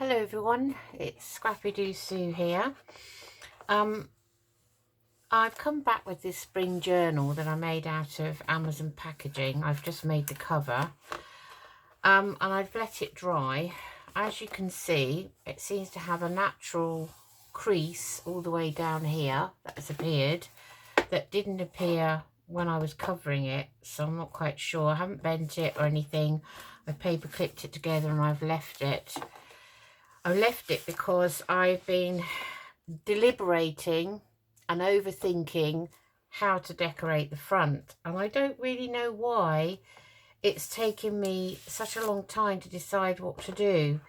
Hello everyone, it's Scrappy Doo Sue here. I've come back with this spring journal that I made out of Amazon packaging. I've just made the cover and I've let it dry. As you can see, it seems to have a natural crease all the way down here that has appeared that didn't appear when I was covering it, so I'm not quite sure. I haven't bent it or anything. I paper clipped it together and I've left it. I left it because I've been deliberating and overthinking how to decorate the front, and I don't really know why it's taken me such a long time to decide what to do.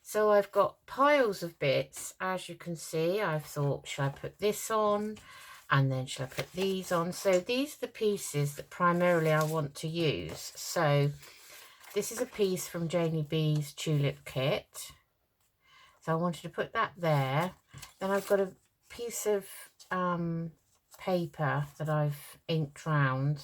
So I've got piles of bits, as you can see. I've thought, should I put this on and then should I put these on? So these are the pieces that primarily I want to use. So this is a piece from Janeybjournals Tulip kit. So I wanted to put that there. Then I've got a piece of paper that I've inked round,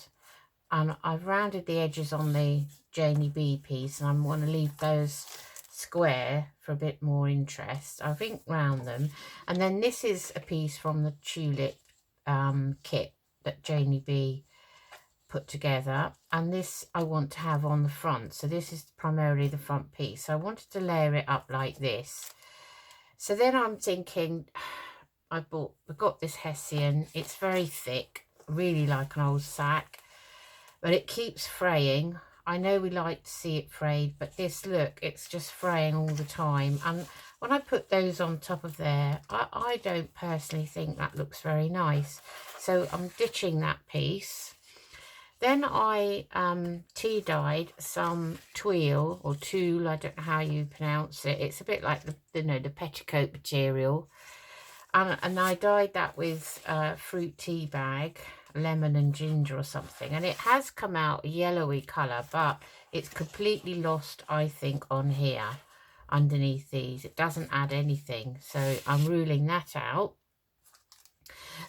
and I've rounded the edges on the Janeybjournals piece, and I want to leave those square for a bit more interest. I've inked round them. And then this is a piece from the Tulip kit that Janeybjournals put together, and this I want to have on the front. So this is primarily the front piece. So I wanted to layer it up like this. So then I'm thinking, I've got this Hessian. It's very thick, really like an old sack, but it keeps fraying. I know we like to see it frayed, but this, look, it's just fraying all the time. And when I put those on top of there, I don't personally think that looks very nice. So I'm ditching that piece. Then I tea-dyed some twill or tulle, I don't know how you pronounce it. It's a bit like the petticoat material. And I dyed that with fruit tea bag, lemon and ginger or something. And it has come out a yellowy colour, but it's completely lost, I think, on here underneath these. It doesn't add anything. So I'm ruling that out.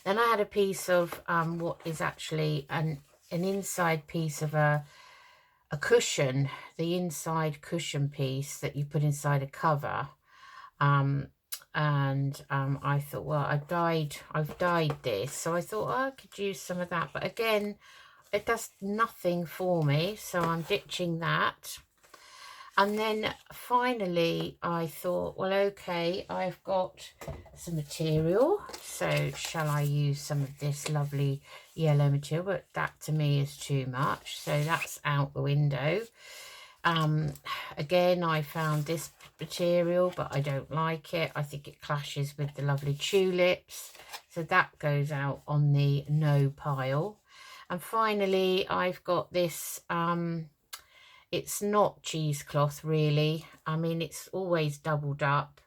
Then I had a piece of what is actually an inside piece of a cushion, the inside cushion piece that you put inside a cover. I thought, well, I've dyed this, so I thought, oh, I could use some of that, but again, it does nothing for me, so I'm ditching that. And then finally I thought, well, okay, I've got some material, so shall I use some of this lovely yellow material? But that to me is too much, so that's out the window. Again, I found this material, but I don't like it. I think it clashes with the lovely tulips, so that goes out on the no pile. And finally I've got this it's not cheesecloth, really. I mean, it's always doubled up.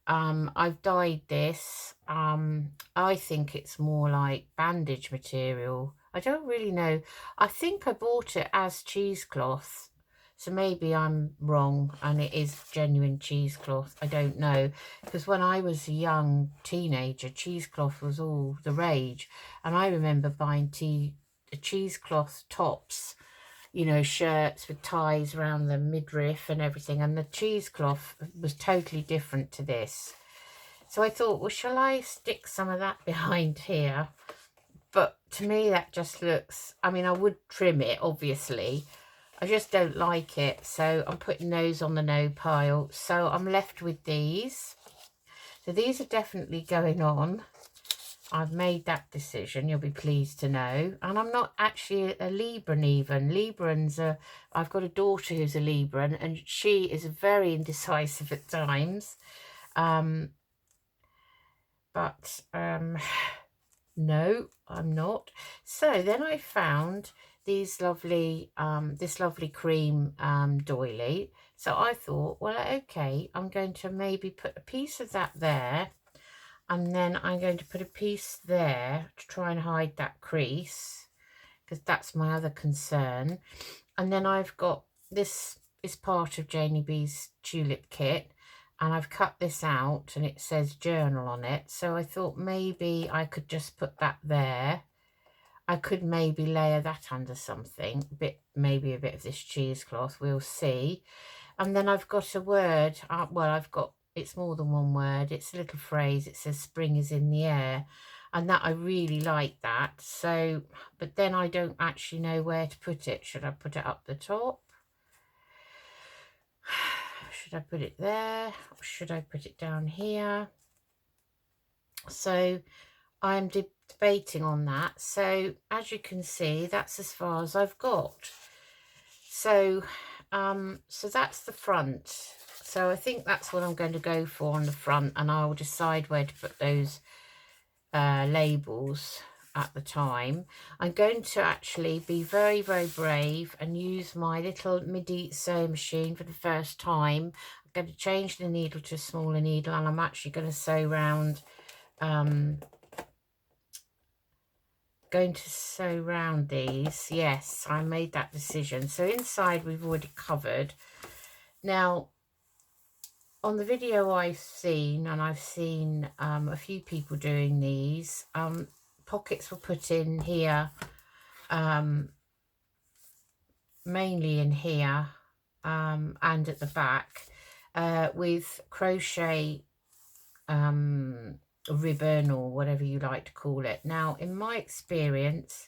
I've dyed this. I think it's more like bandage material. I don't really know. I think I bought it as cheesecloth, so maybe I'm wrong and it is genuine cheesecloth. I don't know, because when I was a young teenager, cheesecloth was all the rage, and I remember buying cheesecloth tops, you know, shirts with ties around the midriff and everything, and the cheesecloth was totally different to this. So I thought, well, shall I stick some of that behind here? But to me that just looks, I mean, I would trim it, obviously. I just don't like it, so I'm putting those on the no pile. So I'm left with these. So these are definitely going on. I've made that decision, you'll be pleased to know. And I'm not actually a Libran even. Librans are, I've got a daughter who's a Libran, and she is very indecisive at times. No, I'm not. So then I found these lovely, this lovely cream doily. So I thought, well, okay, I'm going to maybe put a piece of that there, and then I'm going to put a piece there to try and hide that crease, because that's my other concern. And then I've got, this is part of Janeybjournals Tulip kit, and I've cut this out and it says journal on it. So I thought maybe I could just put that there. I could maybe layer that under something, maybe a bit of this cheesecloth, we'll see. And then I've got a word, well, I've got it's more than one word. It's a little phrase. It says spring is in the air, and that I really like that. So, but then I don't actually know where to put it. Should I put it up the top? Should I put it there? Or should I put it down here? So I'm debating on that. So as you can see, that's as far as I've got. So so that's the front. So I think that's what I'm going to go for on the front, and I'll decide where to put those labels at the time. I'm going to actually be very, very brave and use my little MIDI sewing machine for the first time. I'm going to change the needle to a smaller needle, and I'm actually going to sew round these. Yes, I made that decision. So inside we've already covered. Now on the video I've seen, and I've seen a few people doing these, pockets were put in here, mainly in here, and at the back, with crochet ribbon or whatever you like to call it. Now in my experience,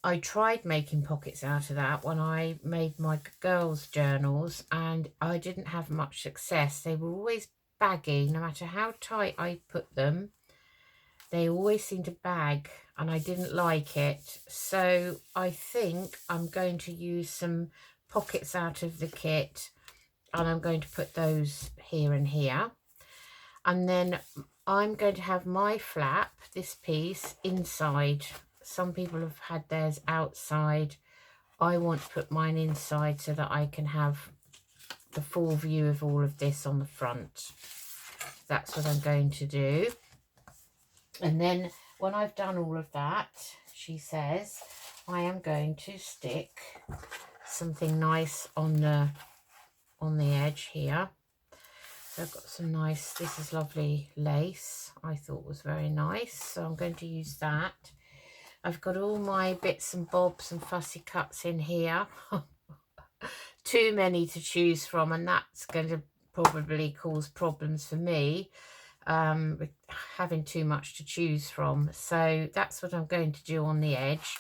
I tried making pockets out of that when I made my girls' journals, and I didn't have much success. They were always baggy. No matter how tight I put them, they always seemed to bag, and I didn't like it. So I think I'm going to use some pockets out of the kit, and I'm going to put those here and here. And then I'm going to have my flap, this piece, inside. Some people have had theirs outside. I want to put mine inside so that I can have the full view of all of this on the front. That's what I'm going to do. And then when I've done all of that, she says, I am going to stick something nice on the edge here. So I've got some nice, this is lovely lace, I thought was very nice. So I'm going to use that. I've got all my bits and bobs and fussy cuts in here. Too many to choose from, and that's going to probably cause problems for me, with having too much to choose from. So that's what I'm going to do on the edge.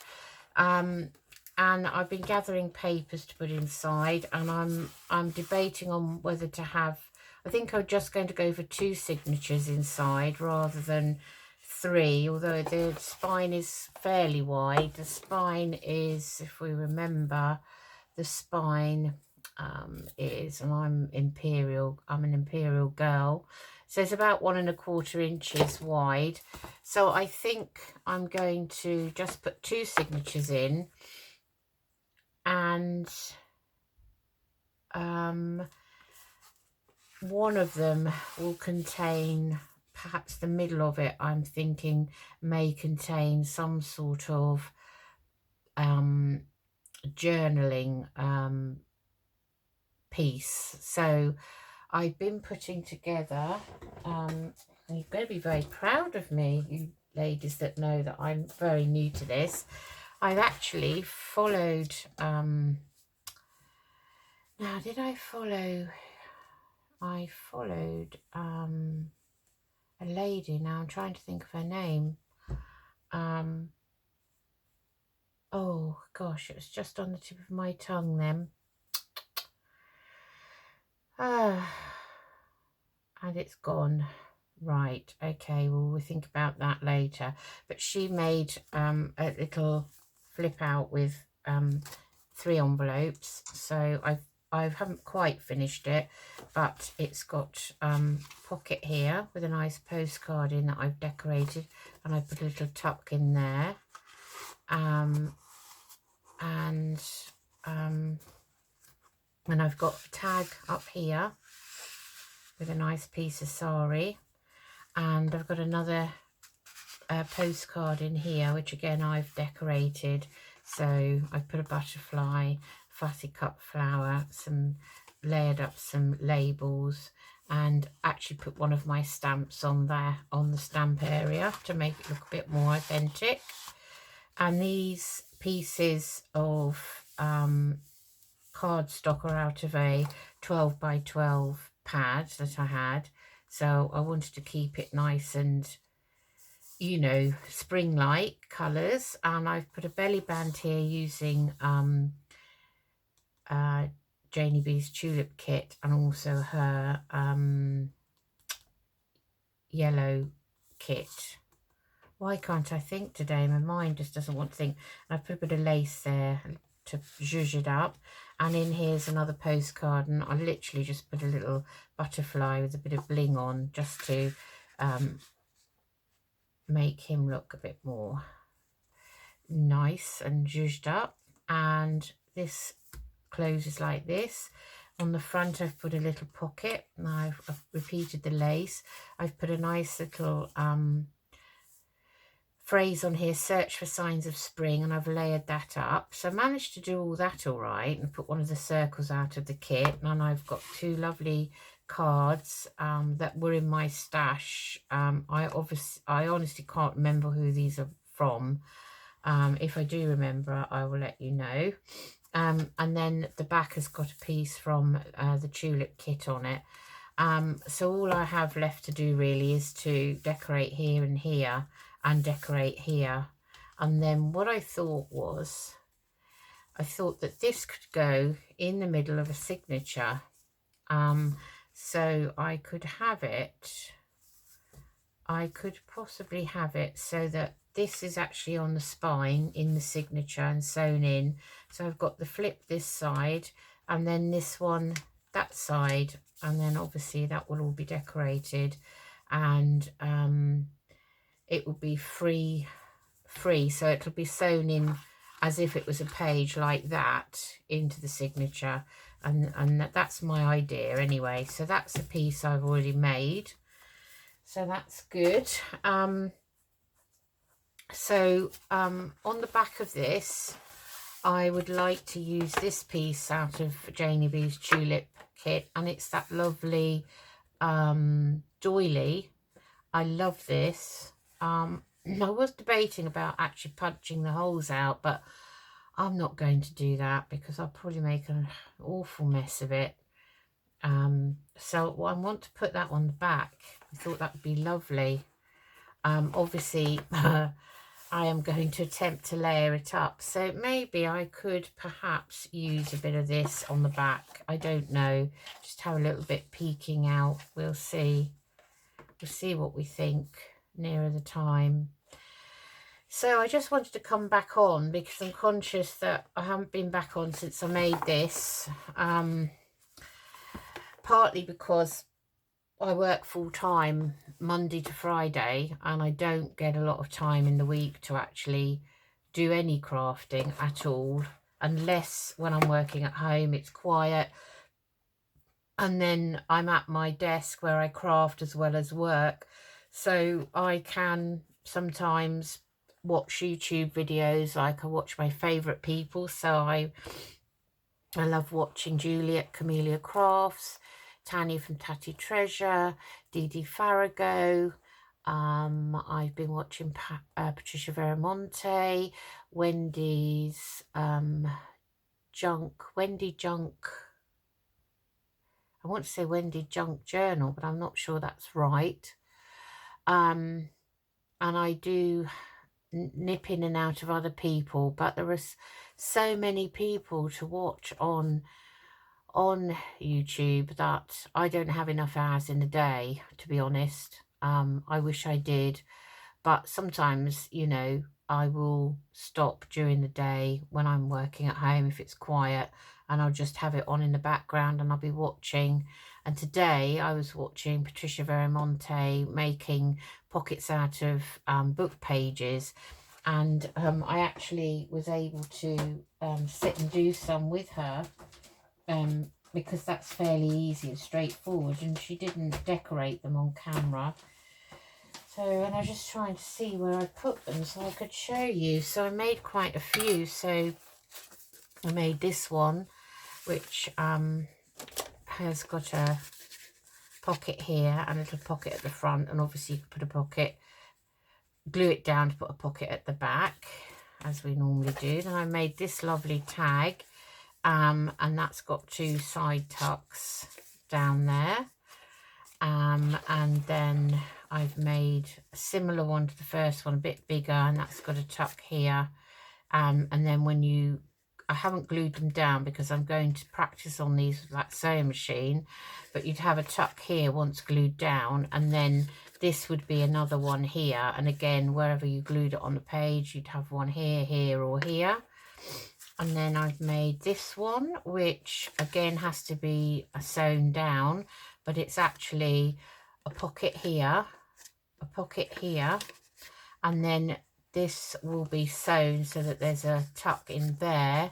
And I've been gathering papers to put inside, and I'm debating on whether to have, I think I'm just going to go for 2 signatures inside rather than 3, although the spine is fairly wide. The spine is, if we remember, the spine is, and I'm an imperial girl, so it's about 1 1/4 inches wide. So I think I'm going to just put 2 signatures in, and one of them will contain, perhaps the middle of it, I'm thinking, may contain some sort of journaling piece. So I've been putting together, you're going to be very proud of me, you ladies that know that I'm very new to this. I've actually followed, now did I followed a lady, now I'm trying to think of her name. Oh gosh, it was just on the tip of my tongue then. And it's gone. Right, okay, well, we'll think about that later. But she made a little flip out with 3 envelopes. So I haven't quite finished it, but it's got pocket here with a nice postcard in that I've decorated, and I put a little tuck in there. And I've got a tag up here with a nice piece of sari, and I've got another postcard in here, which again I've decorated. So I've put a butterfly, fussy cut flower, layered up some labels, and actually put one of my stamps on there on the stamp area to make it look a bit more authentic. And these pieces of cardstock are out of a 12 by 12 pad that I had, so I wanted to keep it nice and, you know, spring-like colours. And I've put a belly band here using Janeyb's Tulip kit, and also her yellow kit. Why can't I think today? My mind just doesn't want to think. And I put a bit of lace there to zhuzh it up. And in here's another postcard, and I literally just put a little butterfly with a bit of bling on, just to make him look a bit more nice and zhuzhed up. And this closes like this. On the front I've put a little pocket, and I've repeated the lace. I've put a nice little phrase on here, search for signs of spring, and I've layered that up. So I managed to do all that all right, and put one of the circles out of the kit. And I've got two lovely cards that were in my stash. I honestly can't remember who these are from. If I do remember, I will let you know. And then the back has got a piece from the Tulip kit on it. So all I have left to do really is to decorate here and here, and decorate here. And then what I thought was, I thought that this could go in the middle of a signature. So I could have it, I could possibly have it so that this is actually on the spine in the signature and sewn in. So I've got the flip this side, and then this one that side, and then obviously that will all be decorated, and it will be free, so it'll be sewn in as if it was a page like that into the signature, and that's my idea anyway. So that's a piece I've already made, so that's good. So on the back of this, I would like to use this piece out of Janeyb's Tulip kit, and it's that lovely doily. I love this. I was debating about actually punching the holes out, but I'm not going to do that because I'll probably make an awful mess of it. So I want to put that on the back. I thought that would be lovely. Obviously, I am going to attempt to layer it up. So maybe I could perhaps use a bit of this on the back. I don't know. Just have a little bit peeking out. We'll see. We'll see what we think nearer the time. So I just wanted to come back on because I'm conscious that I haven't been back on since I made this. Partly because I work full-time Monday to Friday, and I don't get a lot of time in the week to actually do any crafting at all, unless when I'm working at home it's quiet, and then I'm at my desk where I craft as well as work. So I can sometimes watch YouTube videos, like I watch my favourite people. So I love watching Juliet Camellia Crafts, Tanya from Tatty Treasure, Dee Dee Farrago. I've been watching Patricia Veramonte, Wendy's Wendy Junk. I want to say Wendy Junk Journal, but I'm not sure that's right. And I do nip in and out of other people, but there are so many people to watch on YouTube that I don't have enough hours in the day, to be honest. I wish I did, but sometimes, you know, I will stop during the day when I'm working at home if it's quiet, and I'll just have it on in the background and I'll be watching. And today I was watching Patricia Veramonte making pockets out of book pages, and I actually was able to sit and do some with her, because that's fairly easy and straightforward, and she didn't decorate them on camera. So, and I was just trying to see where I put them so I could show you. So I made quite a few. So I made this one, which has got a pocket here and a little pocket at the front, and obviously you can put a pocket, glue it down to put a pocket at the back, as we normally do. Then I made this lovely tag, and that's got two side tucks down there. And then I've made a similar one to the first one, a bit bigger, and that's got a tuck here. And then when I haven't glued them down because I'm going to practice on these with that sewing machine, but you'd have a tuck here once glued down, and then this would be another one here, and again wherever you glued it on the page you'd have one here, here or here. And then I've made this one, which again has to be sewn down, but it's actually a pocket here, a pocket here, and then this will be sewn so that there's a tuck in there.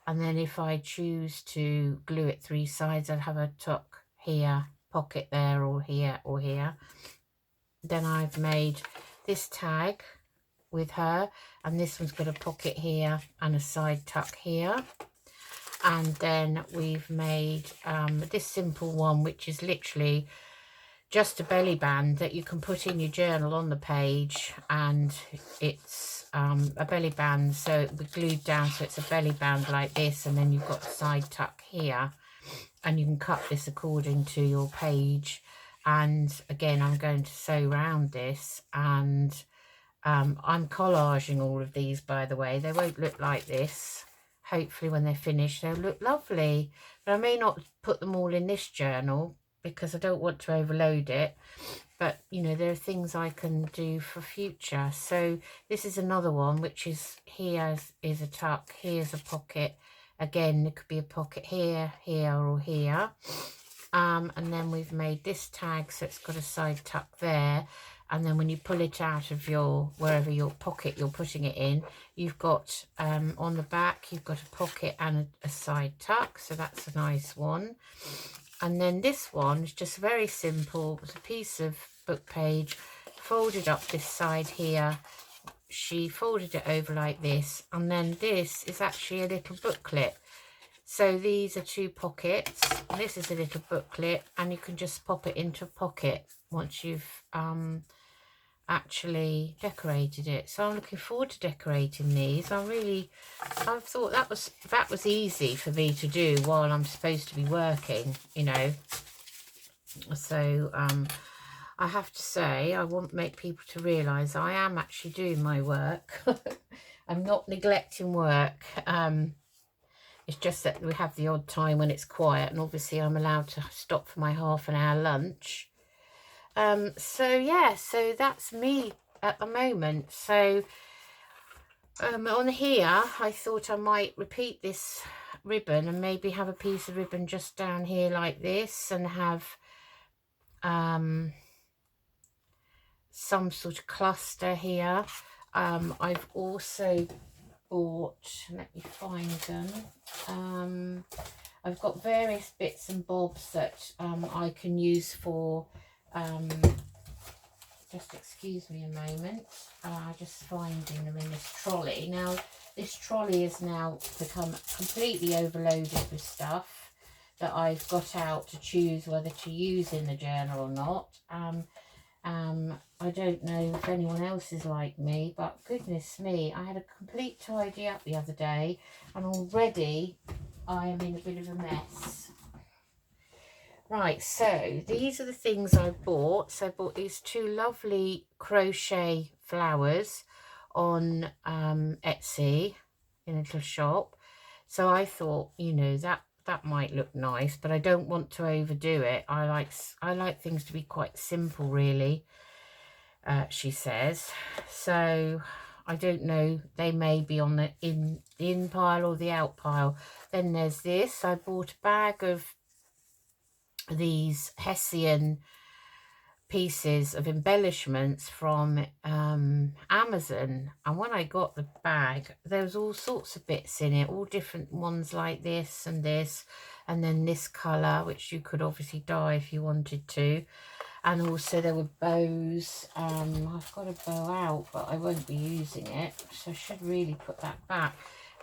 And then if I choose to glue it 3 sides, I'd have a tuck here, pocket there, or here or here. Then I've made this tag with her, and this one's got a pocket here and a side tuck here. And then we've made this simple one, which is literally just a belly band that you can put in your journal on the page, and it's a belly band, so it'll be glued down, so it's a belly band like this, and then you've got a side tuck here, and you can cut this according to your page. And again, I'm going to sew around this, and I'm collaging all of these, by the way. They won't look like this. Hopefully when they're finished they'll look lovely, but I may not put them all in this journal because I don't want to overload it. But you know, there are things I can do for future. So this is another one, which is here is a tuck, here's a pocket. Again, there could be a pocket here, here or here. And then we've made this tag, so it's got a side tuck there. And then when you pull it out of your, wherever your pocket you're putting it in, you've got on the back, you've got a pocket and a side tuck. So that's a nice one. And then this one is just very simple. It's a piece of book page folded up this side here. She folded it over like this. And then this is actually a little booklet. So these are 2 pockets. This is a little booklet, and you can just pop it into a pocket once you've actually decorated it. So I'm looking forward to decorating these. I thought that was easy for me to do while I'm supposed to be working, you know. So I have to say, I want to make people to realise I am actually doing my work. I'm not neglecting work. It's just that we have the odd time when it's quiet, and obviously I'm allowed to stop for my half-an-hour lunch. So yeah, so that's me at the moment. So on here, I thought I might repeat this ribbon and maybe have a piece of ribbon just down here like this, and have some sort of cluster here. I've also bought, let me find them, I've got various bits and bobs that I can use for, just excuse me a moment, just finding them in this trolley. Now this trolley has now become completely overloaded with stuff that I've got out to choose whether to use in the journal or not. I don't know if anyone else is like me, but goodness me, I had a complete tidy up the other day, and already I am in a bit of a mess. Right, so these are the things I bought. So I bought these 2 lovely crochet flowers on Etsy in a little shop. So I thought, you know, that might look nice, but I don't want to overdo it. I like things to be quite simple, really. She says. So I don't know, they may be on the in pile or the out pile. Then there's this. I bought a bag of these Hessian pieces of embellishments from Amazon, and when I got the bag there was all sorts of bits in it, all different ones like this, and then this colour, which you could obviously dye if you wanted to. And also there were bows. I've got a bow out, but I won't be using it, so I should really put that back.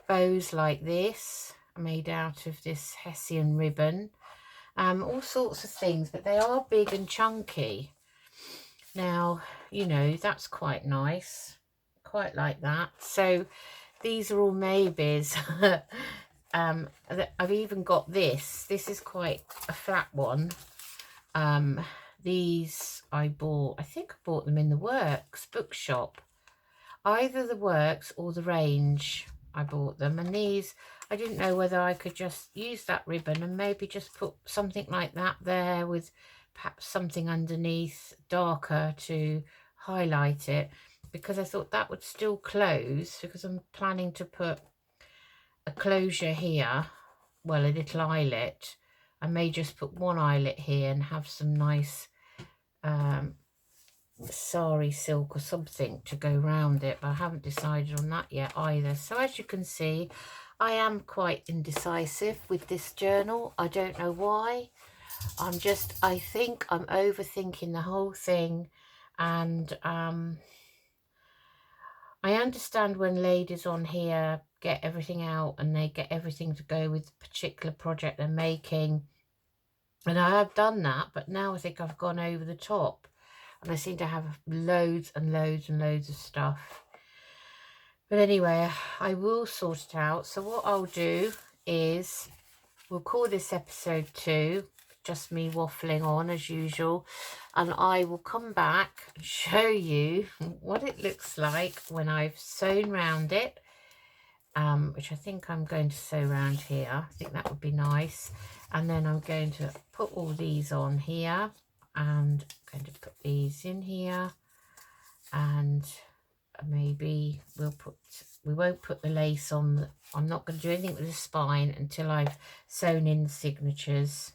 Bows like this, made out of this Hessian ribbon. All sorts of things, but they are big and chunky. Now, you know, that's quite nice. Quite like that. So these are all maybes. I've even got this. This is quite a flat one. these I think I bought them in the Works bookshop. Either the Works or the Range, I bought them. And these, I didn't know whether I could just use that ribbon and maybe just put something like that there with perhaps something underneath darker to highlight it, because I thought that would still close, because I'm planning to put a closure here, well, a little eyelet. I may just put one eyelet here and have some nice sari silk or something to go round it, but I haven't decided on that yet either. So as you can see, I am quite indecisive with this journal. I don't know why. I think I'm overthinking the whole thing. And I understand when ladies on here get everything out and they get everything to go with the particular project they're making. And I have done that, but now I think I've gone over the top. And I seem to have loads and loads and loads of stuff. But anyway, I will sort it out. So what I'll do is we'll call this episode 2, just me waffling on as usual. And I will come back and show you what it looks like when I've sewn round it. Which I think I'm going to sew around here. I think that would be nice. And then I'm going to put all these on here. And I'm going to put these in here, and maybe we won't put the lace on. I'm not going to do anything with the spine until I've sewn in the signatures.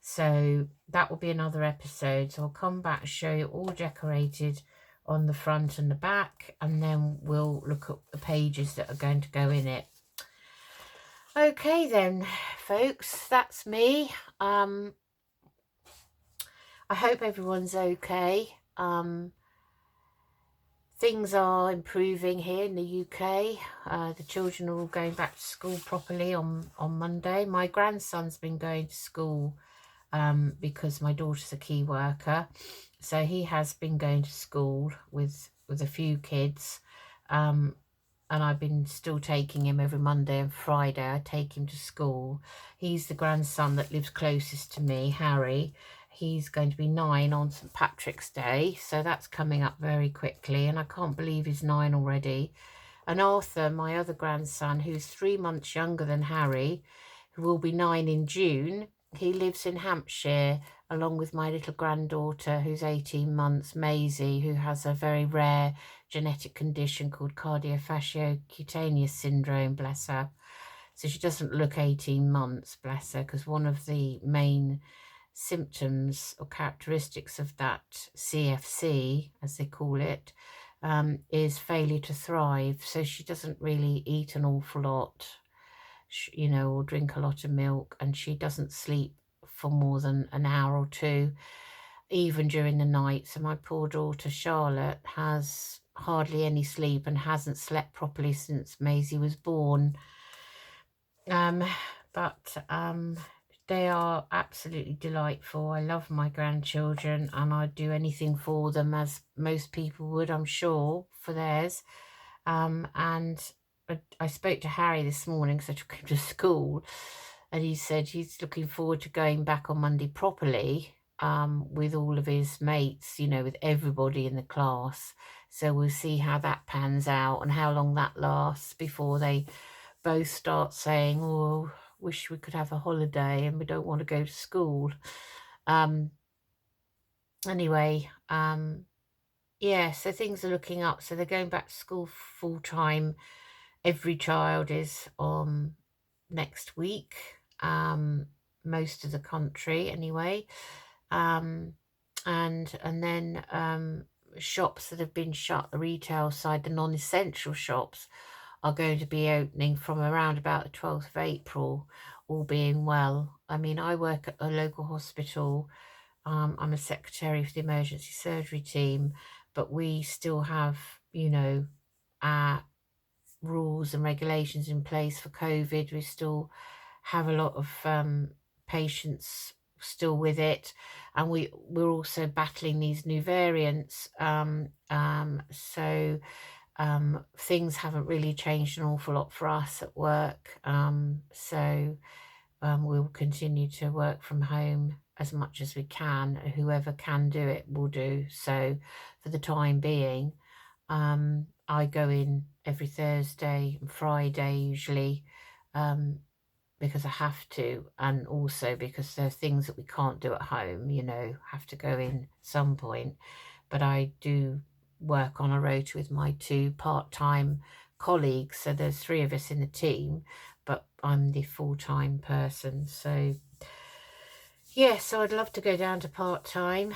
So that will be another episode. So I'll come back and show you all decorated on the front and the back, and then we'll look at the pages that are going to go in it. Okay then, folks, that's me. I hope everyone's okay. Things are improving here in the UK. The children are all going back to school properly on Monday. My grandson's been going to school because my daughter's a key worker. So he has been going to school with a few kids. And I've been still taking him every Monday and Friday. I take him to school. He's the grandson that lives closest to me, Harry. He's going to be 9 on St. Patrick's Day, so that's coming up very quickly, and I can't believe he's 9 already. And Arthur, my other grandson, who's 3 months younger than Harry, who will be 9 in June, he lives in Hampshire, along with my little granddaughter, who's 18 months, Maisie, who has a very rare genetic condition called cardiofasciocutaneous syndrome, bless her. So she doesn't look 18 months, bless her, because one of the main symptoms or characteristics of that CFC, as they call it, is failure to thrive. So she doesn't really eat an awful lot, you know, or drink a lot of milk, and she doesn't sleep for more than an hour or 2, even during the night. So my poor daughter Charlotte has hardly any sleep and hasn't slept properly since Maisie was born. But they are absolutely delightful. I love my grandchildren, and I'd do anything for them, as most people would, I'm sure, for theirs. And I spoke to Harry this morning because I took him to school, and he said he's looking forward to going back on Monday properly with all of his mates, you know, with everybody in the class. So we'll see how that pans out and how long that lasts before they both start saying, oh, wish we could have a holiday and we don't want to go to school. Anyway, yeah, so things are looking up. So they're going back to school full time. Every child is next week, most of the country anyway. And then shops that have been shut, the retail side, the non-essential shops, are going to be opening from around about the 12th of April, all being well. I mean, I work at a local hospital. I'm a secretary for the emergency surgery team, but we still have, you know, our rules and regulations in place for COVID. We still have a lot of patients still with it, and we're also battling these new variants. So things haven't really changed an awful lot for us at work. So we'll continue to work from home as much as we can. Whoever can do it will do. So for the time being, I go in every Thursday and Friday usually, because I have to, and also because there are things that we can't do at home, you know, have to go in some point. But I do work on a rota with my 2 part-time colleagues, so there's 3 of us in the team, but I'm the full-time person. So yeah, so I'd love to go down to part-time,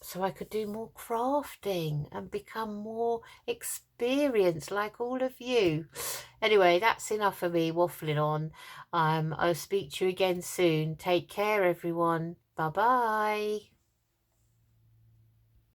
so I could do more crafting and become more experienced like all of you. Anyway, that's enough of me waffling on. I'll speak to you again soon. Take care, everyone. Bye-bye.